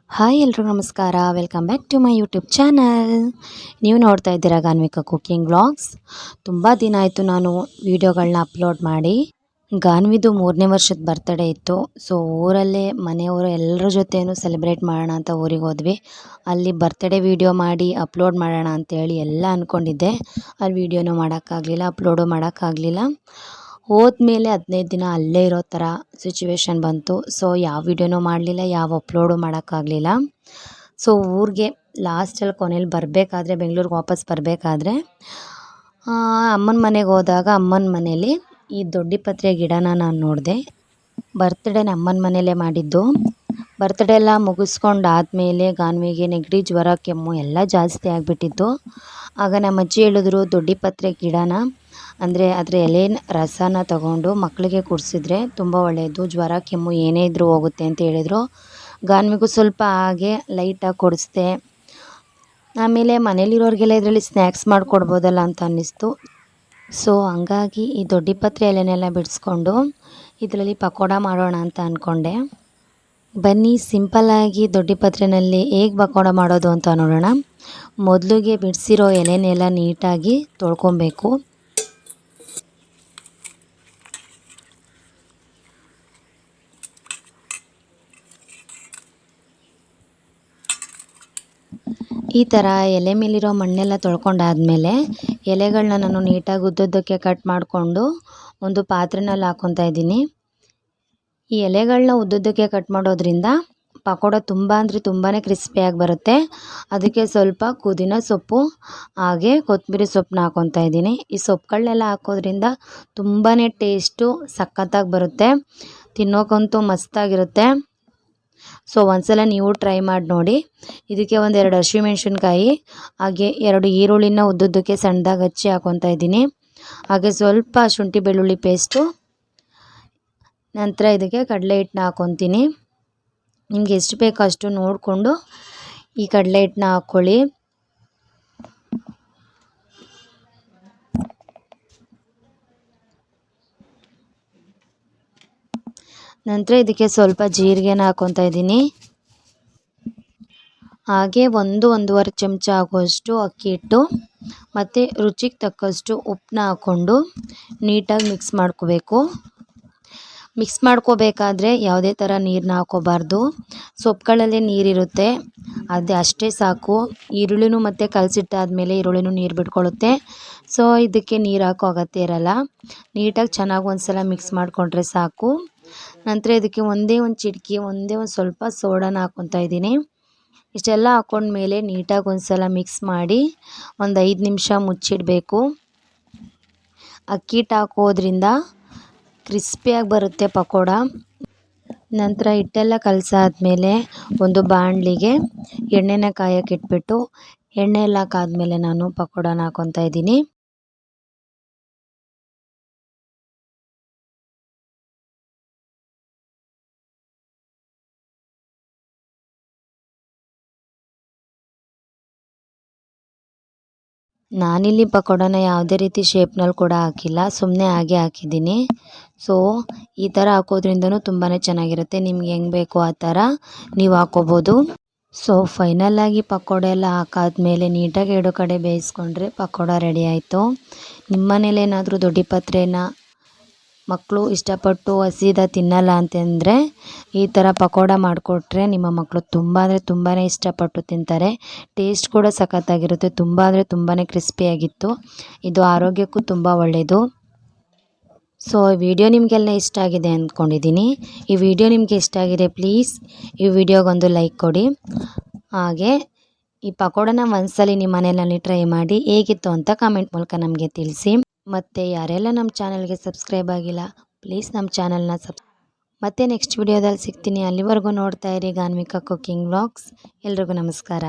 Hi ಎಲ್ರಿಗೂ ನಮಸ್ಕಾರ. Welcome back to my YouTube channel. ನೀವು ನೋಡ್ತಾ ಇದ್ದೀರಾ ಗಾನ್ವಿಕಾ ಕುಕಿಂಗ್ ವ್ಲಾಗ್ಸ್. ತುಂಬ ದಿನ ಆಯಿತು ನಾನು ವೀಡಿಯೋಗಳನ್ನ ಅಪ್ಲೋಡ್ ಮಾಡಿ. ಗಾನ್ವಿದು 3ನೇ ವರ್ಷದ ಬರ್ತಡೇ ಇತ್ತು. ಸೊ ಊರಲ್ಲೇ ಮನೆಯವರು ಎಲ್ಲರ ಜೊತೆನೂ ಸೆಲೆಬ್ರೇಟ್ ಮಾಡೋಣ ಅಂತ ಊರಿಗೆ ಹೋದ್ವಿ. ಅಲ್ಲಿ ಬರ್ತಡೇ ವೀಡಿಯೋ ಮಾಡಿ ಅಪ್ಲೋಡ್ ಮಾಡೋಣ ಅಂತೇಳಿ ಎಲ್ಲ ಅಂದ್ಕೊಂಡಿದ್ದೆ. ಅಲ್ಲಿ ವೀಡಿಯೋನೂ ಮಾಡೋಕ್ಕಾಗಲಿಲ್ಲ, ಅಪ್ಲೋಡು ಮಾಡೋಕ್ಕಾಗಲಿಲ್ಲ. ಹೋದ್ಮೇಲೆ 15 ದಿನ ಅಲ್ಲೇ ಇರೋ ಥರ ಸಿಚುವೇಶನ್ ಬಂತು. ಸೊ ಯಾವ ವೀಡಿಯೋನೂ ಮಾಡಲಿಲ್ಲ, ಯಾವ ಅಪ್ಲೋಡು ಮಾಡೋಕ್ಕಾಗಲಿಲ್ಲ. ಸೊ ಊರಿಗೆ ಲಾಸ್ಟಲ್ಲಿ ಕೊನೆಯಲ್ಲಿ ಬರಬೇಕಾದ್ರೆ, ಬೆಂಗಳೂರಿಗೆ ವಾಪಸ್ ಬರಬೇಕಾದ್ರೆ ಅಮ್ಮನ ಮನೆಗೆ ಹೋದಾಗ ಅಮ್ಮನ ಮನೇಲಿ ಈ ದೊಡ್ಡಪತ್ರೆ ಗಿಡನ ನಾನು ನೋಡಿದೆ. ಬರ್ತ್ಡೇನ ಅಮ್ಮನ ಮನೆಯಲ್ಲೇ ಮಾಡಿದ್ದು. ಬರ್ತ್ಡೇ ಎಲ್ಲ ಮುಗಿಸ್ಕೊಂಡಾದ್ಮೇಲೆ ಗಾನ್ವಿಗೆ ನೆಗಡಿ, ಜ್ವರ, ಕೆಮ್ಮು ಎಲ್ಲ ಜಾಸ್ತಿ ಆಗಿಬಿಟ್ಟಿತ್ತು. ಆಗ ನಮ್ಮ ಅಜ್ಜಿ ಹೇಳಿದ್ರು, ದೊಡ್ಡಪತ್ರೆ ಗಿಡನ ಅಂದರೆ ಅದರ ಎಲೆನ ರಸನ ತಗೊಂಡು ಮಕ್ಕಳಿಗೆ ಕುಡಿಸಿದ್ರೆ ತುಂಬ ಒಳ್ಳೆಯದು, ಜ್ವರ ಕೆಮ್ಮು ಏನೇ ಇದ್ದರೂ ಹೋಗುತ್ತೆ ಅಂತ ಹೇಳಿದರು. ಗಾನ್ವಿಗೂ ಸ್ವಲ್ಪ ಹಾಗೆ ಲೈಟಾಗಿ ಕೊಡಿಸ್ದೆ. ಆಮೇಲೆ ಮನೇಲಿರೋರಿಗೆಲ್ಲ ಇದರಲ್ಲಿ ಸ್ನ್ಯಾಕ್ಸ್ ಮಾಡಿಕೊಡ್ಬೋದಲ್ಲ ಅಂತ ಅನ್ನಿಸ್ತು. ಸೊ ಹಂಗಾಗಿ ಈ ದೊಡ್ಡಪತ್ರೆ ಎಲೆನೆಲ್ಲ ಬಿಡಿಸ್ಕೊಂಡು ಇದರಲ್ಲಿ ಪಕೋಡ ಮಾಡೋಣ ಅಂತ ಅಂದ್ಕೊಂಡೆ. ಬನ್ನಿ ಸಿಂಪಲ್ಲಾಗಿ ದೊಡ್ಡಪತ್ರೆಯಲ್ಲಿ ಹೇಗೆ ಪಕೋಡ ಮಾಡೋದು ಅಂತ ನೋಡೋಣ. ಮೊದಲಿಗೆ ಬಿಡಿಸಿರೋ ಎಲೆನೆಲ್ಲ ನೀಟಾಗಿ ತೊಳ್ಕೊಬೇಕು. ಈ ಥರ ಎಲೆ ಮೇಲಿರೋ ಮಣ್ಣೆಲ್ಲ ತೊಳ್ಕೊಂಡಾದ್ಮೇಲೆ ಎಲೆಗಳನ್ನ ನಾನು ನೀಟಾಗಿ ಉದ್ದುದ್ದಕ್ಕೆ ಕಟ್ ಮಾಡಿಕೊಂಡು ಒಂದು ಪಾತ್ರೆನಲ್ಲಿ ಹಾಕ್ಕೊತಾ ಇದ್ದೀನಿ. ಈ ಎಲೆಗಳನ್ನ ಉದ್ದುದ್ದಕ್ಕೆ ಕಟ್ ಮಾಡೋದ್ರಿಂದ ಪಕೋಡ ತುಂಬ ಅಂದರೆ ತುಂಬಾ ಕ್ರಿಸ್ಪಿಯಾಗಿ ಬರುತ್ತೆ. ಅದಕ್ಕೆ ಸ್ವಲ್ಪ ಪುದೀನ ಸೊಪ್ಪು ಹಾಗೆ ಕೊತ್ತಂಬರಿ ಸೊಪ್ಪನ್ನ ಹಾಕ್ಕೊತಾ ಇದ್ದೀನಿ. ಈ ಸೊಪ್ಪುಗಳನ್ನೆಲ್ಲ ಹಾಕೋದ್ರಿಂದ ತುಂಬಾ ಟೇಸ್ಟು ಸಖತ್ತಾಗಿ ಬರುತ್ತೆ, ತಿನ್ನೋಕ್ಕಂತೂ ಮಸ್ತಾಗಿರುತ್ತೆ. ಸೊ ಒಂದ್ಸಲ ನೀವು ಟ್ರೈ ಮಾಡಿ ನೋಡಿ. ಇದಕ್ಕೆ 2 ಹಸಿಮೆಣ್ಸಿನ್ಕಾಯಿ ಹಾಗೆ 2 ಈರುಳ್ಳಿನ ಉದ್ದುದ್ದಕ್ಕೆ ಸಣ್ಣದಾಗಿ ಹಚ್ಚಿ ಹಾಕ್ಕೊತಾ ಇದ್ದೀನಿ. ಹಾಗೆ ಸ್ವಲ್ಪ ಶುಂಠಿ ಬೆಳ್ಳುಳ್ಳಿ ಪೇಸ್ಟು. ನಂತರ ಇದಕ್ಕೆ ಕಡಲೆ ಹಿಟ್ಟನ್ನ ಹಾಕ್ಕೊತೀನಿ. ನಿಮ್ಗೆ ಎಷ್ಟು ಬೇಕೋ ಅಷ್ಟು ನೋಡಿಕೊಂಡು ಈ ಕಡಲೆ ಹಿಟ್ಟನ್ನ ಹಾಕ್ಕೊಳ್ಳಿ. ನಂತರ ಇದಕ್ಕೆ ಸ್ವಲ್ಪ ಜೀರಿಗೆನ ಹಾಕ್ಕೊತಾ ಇದ್ದೀನಿ. ಹಾಗೆ 1-1.5 ಚಮಚ ಆಗುವಷ್ಟು ಅಕ್ಕಿ ಹಿಟ್ಟು ಮತ್ತು ರುಚಿಗೆ ತಕ್ಕಷ್ಟು ಉಪ್ಪನ್ನ ಹಾಕ್ಕೊಂಡು ನೀಟಾಗಿ ಮಿಕ್ಸ್ ಮಾಡ್ಕೋಬೇಕು. ಮಿಕ್ಸ್ ಮಾಡ್ಕೋಬೇಕಾದ್ರೆ ಯಾವುದೇ ಥರ ನೀರನ್ನ ಹಾಕ್ಕೋಬಾರ್ದು. ಸೊಪ್ಪುಗಳಲ್ಲೇ ನೀರಿರುತ್ತೆ, ಅಷ್ಟೇ ಸಾಕು. ಈರುಳ್ಳಿನೂ ಮತ್ತು ಕಲಸಿಟ್ಟಾದ್ಮೇಲೆ ಈರುಳ್ಳಿನೂ ನೀರು ಬಿಟ್ಕೊಳ್ಳುತ್ತೆ. ಸೊ ಇದಕ್ಕೆ ನೀರು ಹಾಕೋ ಅಗತ್ಯ ಇರಲ್ಲ. ನೀಟಾಗಿ ಚೆನ್ನಾಗಿ ಒಂದ್ಸಲ ಮಿಕ್ಸ್ ಮಾಡಿಕೊಂಡ್ರೆ ಸಾಕು. ನಂತರ ಇದಕ್ಕೆ ಒಂದೇ ಒಂದು ಚಿಟಿಕೆ, ಒಂದೇ ಒಂದು ಸ್ವಲ್ಪ ಸೋಡಾನ ಹಾಕ್ಕೊತಾ ಇದ್ದೀನಿ. ಇಷ್ಟೆಲ್ಲ ಹಾಕ್ಕೊಂಡ್ಮೇಲೆ ನೀಟಾಗಿ ಒಂದ್ಸಲ ಮಿಕ್ಸ್ ಮಾಡಿ ಒಂದು 5 ನಿಮಿಷ ಮುಚ್ಚಿಡಬೇಕು. ಅಕ್ಕಿ ಹಿಟ್ಟು ಹಾಕೋದ್ರಿಂದ ಕ್ರಿಸ್ಪಿಯಾಗಿ ಬರುತ್ತೆ ಪಕೋಡ. ನಂತರ ಹಿಟ್ಟೆಲ್ಲ ಕಲಸಾದ್ಮೇಲೆ ಒಂದು ಬಾಣಲಿಗೆ ಎಣ್ಣೆನ ಕಾಯೋಕೆ ಇಟ್ಬಿಟ್ಟು ಎಣ್ಣೆ ಎಲ್ಲ ಕಾದ್ಮೇಲೆ ನಾನು ಪಕೋಡನ ಹಾಕ್ಕೊತಾ ಇದ್ದೀನಿ. ನಾನಿಲ್ಲಿ ಪಕೋಡನ ಯಾವುದೇ ರೀತಿ ಶೇಪ್ನಲ್ಲಿ ಕೂಡ ಹಾಕಿಲ್ಲ, ಸುಮ್ಮನೆ ಹಾಗೆ ಹಾಕಿದ್ದೀನಿ. ಸೊ ಈ ಥರ ಹಾಕೋದ್ರಿಂದನೂ ತುಂಬಾ ಚೆನ್ನಾಗಿರುತ್ತೆ. ನಿಮ್ಗೆ ಹೆಂಗೆ ಬೇಕೋ ಆ ಥರ ನೀವು ಹಾಕ್ಕೋಬೋದು. ಸೊ ಫೈನಲ್ಲಾಗಿ ಪಕೋಡ ಎಲ್ಲ ಹಾಕಾದ್ಮೇಲೆ ನೀಟಾಗಿ 2 ಕಡೆ ಬೇಯಿಸ್ಕೊಂಡ್ರೆ ಪಕೋಡ ರೆಡಿ ಆಯಿತು. ನಿಮ್ಮ ಮನೇಲೇನಾದರೂ ದೊಡ್ಡಪತ್ರೆನ ಮಕ್ಕಳು ಇಷ್ಟಪಟ್ಟು ಹಸಿದ ತಿನ್ನಲ್ಲ ಅಂತಂದರೆ ಈ ಥರ ಪಕೋಡ ಮಾಡಿಕೊಟ್ರೆ ನಿಮ್ಮ ಮಕ್ಕಳು ತುಂಬ ಅಂದರೆ ತುಂಬಾ ಇಷ್ಟಪಟ್ಟು ತಿಂತಾರೆ. ಟೇಸ್ಟ್ ಕೂಡ ಸಖತ್ತಾಗಿರುತ್ತೆ, ತುಂಬ ಅಂದರೆ ತುಂಬಾ ಕ್ರಿಸ್ಪಿಯಾಗಿತ್ತು. ಇದು ಆರೋಗ್ಯಕ್ಕೂ ತುಂಬ ಒಳ್ಳೆಯದು. ಸೊ ಈ ವಿಡಿಯೋ ನಿಮಗೆಲ್ಲ ಇಷ್ಟ ಆಗಿದೆ ಅಂದ್ಕೊಂಡಿದ್ದೀನಿ. ಈ ವಿಡಿಯೋ ನಿಮಗೆ ಇಷ್ಟ ಆಗಿದೆ ಪ್ಲೀಸ್ ಈ ವಿಡಿಯೋಗೊಂದು ಲೈಕ್ ಕೊಡಿ. ಹಾಗೆ ಈ ಪಕೋಡನ ಒಂದ್ಸಲಿ ನಿಮ್ಮ ಮನೆಯಲ್ಲಿ ಟ್ರೈ ಮಾಡಿ ಹೇಗಿತ್ತು ಅಂತ ಕಾಮೆಂಟ್ ಮೂಲಕ ನಮಗೆ ತಿಳಿಸಿ. ಮತ್ತು ಯಾರೆಲ್ಲ ನಮ್ಮ ಚಾನಲ್ಗೆ ಸಬ್ಸ್ಕ್ರೈಬ್ ಆಗಿಲ್ಲ ಪ್ಲೀಸ್ ನಮ್ಮ ಚಾನಲ್ನ ಮತ್ತೆ ನೆಕ್ಸ್ಟ್ ವಿಡಿಯೋದಲ್ಲಿ ಸಿಗ್ತೀನಿ. ಅಲ್ಲಿವರೆಗೂ ನೋಡ್ತಾ ಇರಿ ಗಾನ್ವಿಕಾ ಕುಕಿಂಗ್ ವ್ಲಾಗ್ಸ್. ಎಲ್ರಿಗೂ ನಮಸ್ಕಾರ.